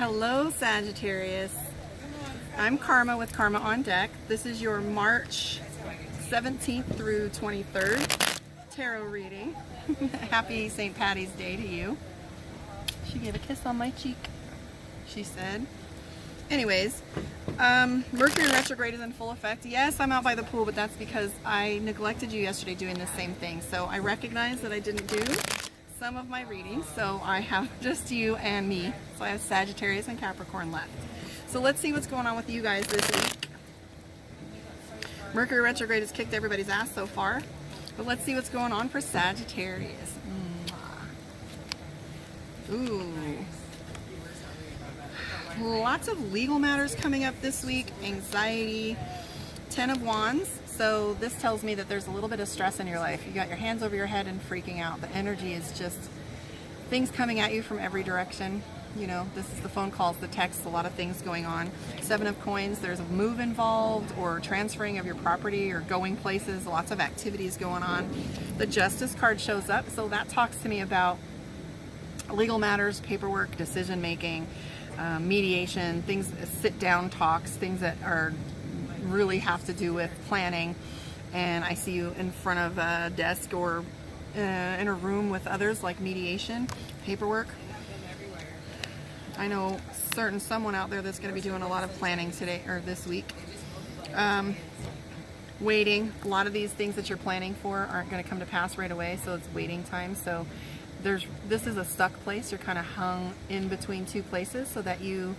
Hello Sagittarius. I'm Karma with Karma on Deck. This is your March 17th through 23rd tarot reading. Happy St. Patty's Day to you. She gave a kiss on my cheek, she said. Anyways, Mercury retrograde is in full effect. Yes, I'm out by the pool, but that's because I neglected you yesterday doing the same thing. So I recognize that I didn't do some of my readings, so I have just you and me. So I have Sagittarius and Capricorn left. So let's see what's going on with you guys this week. Mercury retrograde has kicked everybody's ass so far, but let's see what's going on for Sagittarius. Ooh. Lots of legal matters coming up this week. Anxiety. 10 of Wands. So this tells me that there's a little bit of stress in your life. You got your hands over your head and freaking out. The energy is just things coming at you from every direction. You know, this is the phone calls, the texts, a lot of things going on. 7 of Coins, there's a move involved or transferring of your property or going places, lots of activities going on. The Justice card shows up, so that talks to me about legal matters, paperwork, decision making, mediation, things, sit down talks, things that are really have to do with planning. And I see you in front of a desk or in a room with others, like mediation, paperwork. I know someone out there that's going to be doing a lot of planning today or this week. Waiting. A lot of these things that you're planning for aren't going to come to pass right away, so it's waiting time. So this is a stuck place. You're kind of hung in between two places, so that you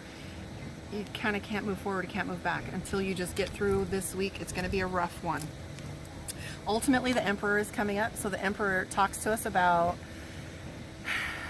kind of can't move forward, can't move back until you just get through this week. It's going to be a rough one. Ultimately, the Emperor is coming up. So the Emperor talks to us about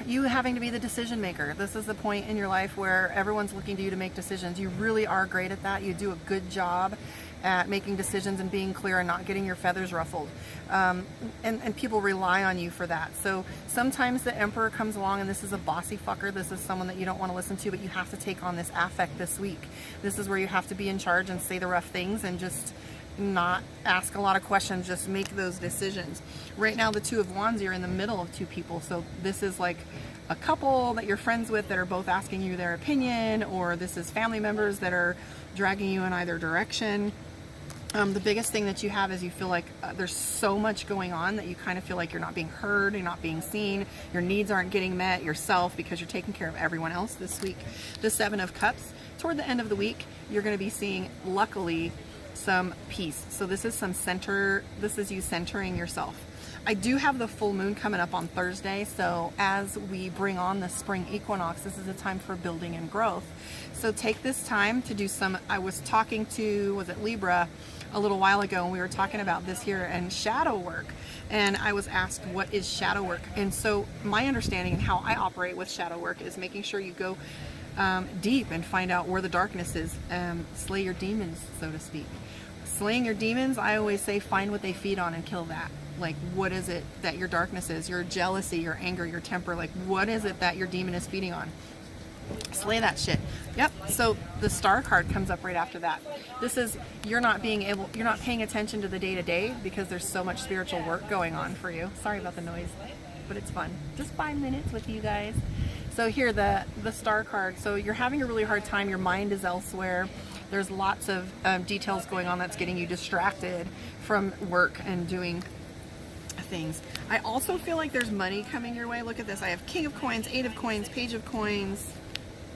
you having to be the decision maker. This is the point in your life where everyone's looking to you to make decisions. You really are great at that. You do a good job at making decisions and being clear and not getting your feathers ruffled. And people rely on you for that. So sometimes the Emperor comes along and this is a bossy fucker. This is someone that you don't want to listen to, but you have to take on this affect this week. This is where you have to be in charge and say the rough things and just not ask a lot of questions, just make those decisions. Right now, the 2 of Wands, you're in the middle of 2 people. So this is like a couple that you're friends with that are both asking you their opinion, or this is family members that are dragging you in either direction. The biggest thing that you have is you feel like there's so much going on that you kind of feel like you're not being heard, you're not being seen, your needs aren't getting met yourself because you're taking care of everyone else this week. The 7 of Cups, toward the end of the week, you're going to be seeing, luckily, some peace. So this is this is you centering yourself. I do have the full moon coming up on Thursday, so as we bring on the spring equinox, this is a time for building and growth. So take this time to do some, I was talking to, was it Libra, a little while ago, and we were talking about this here and shadow work. And I was asked, what is shadow work? And so my understanding and how I operate with shadow work is making sure you go deep and find out where the darkness is. Slay your demons, so to speak. Slaying your demons, I always say, find what they feed on and kill that. Like, what is it that your darkness is? Your jealousy, your anger, your temper, like, what is it that your demon is feeding on? Slay that shit. Yep. So the Star card comes up right after that. This is, you're not paying attention to the day-to-day because there's so much spiritual work going on for you. Sorry about the noise, but it's fun. Just 5 minutes with you guys. So here, the Star card. So you're having a really hard time. Your mind is elsewhere. There's lots of details going on that's getting you distracted from work and doing things. I also feel like there's money coming your way. Look at this. I have King of Coins, 8 of Coins, Page of Coins,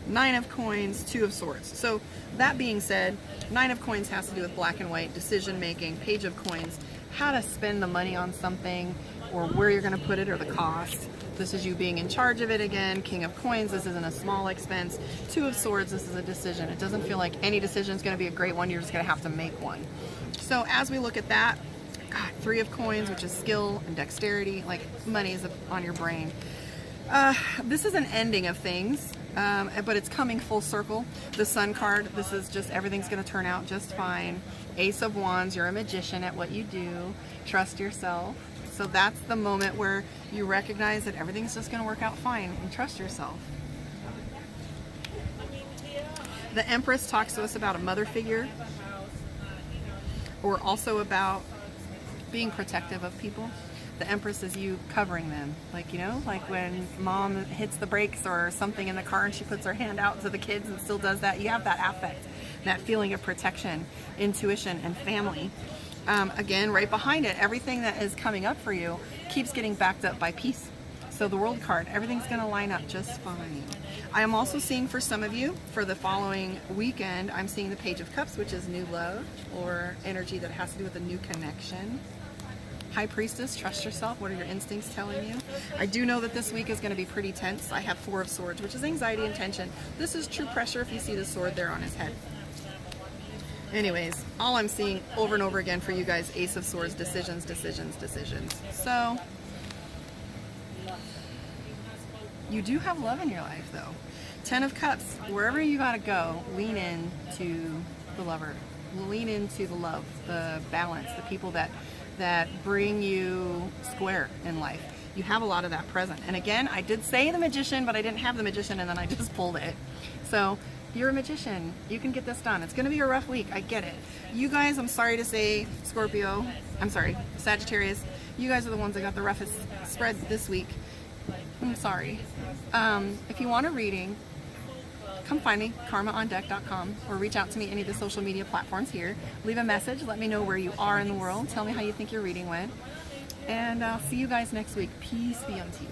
9 of Coins, 2 of Swords. So that being said, 9 of Coins has to do with black and white, decision making. Page of Coins, how to spend the money on something or where you're going to put it or the cost. This is you being in charge of it again. King of Coins, this isn't a small expense. 2 of Swords, this is a decision. It doesn't feel like any decision is going to be a great one. You're just going to have to make one. So as we look at that, God, 3 of Coins, which is skill and dexterity, like money is on your brain. This is an ending of things, but it's coming full circle. The Sun card, this is just everything's going to turn out just fine. Ace of Wands, you're a magician at what you do. Trust yourself. So that's the moment where you recognize that everything's just going to work out fine and trust yourself. The Empress talks to us about a mother figure, or also about being protective of people. The Empress is you covering them. Like, you know, like when mom hits the brakes or something in the car and she puts her hand out to the kids and still does that. You have that affect, that feeling of protection, intuition, and family. Again, right behind it, everything that is coming up for you keeps getting backed up by peace. So the World card, everything's going to line up just fine. I am also seeing for some of you, for the following weekend, I'm seeing the Page of Cups, which is new love or energy that has to do with a new connection. High Priestess, trust yourself. What are your instincts telling you? I do know that this week is going to be pretty tense. I have Four of Swords, which is anxiety and tension. This is true pressure if you see the sword there on his head. Anyways, all I'm seeing over and over again for you guys, Ace of Swords, decisions, decisions, decisions. So, you do have love in your life though. 10 of Cups, wherever you gotta go, lean into the lover. Lean into the love, the balance, the people that bring you square in life. You have a lot of that present. And again, I did say the Magician, but I didn't have the Magician and then I just pulled it. So, you're a magician. You can get this done. It's going to be a rough week. I get it. You guys, I'm sorry to say, Scorpio, I'm sorry, Sagittarius, you guys are the ones that got the roughest spread this week. I'm sorry. If you want a reading, come find me, karmaondeck.com, or reach out to me any of the social media platforms here. Leave a message. Let me know where you are in the world. Tell me how you think your reading went. And I'll see you guys next week. Peace be unto you.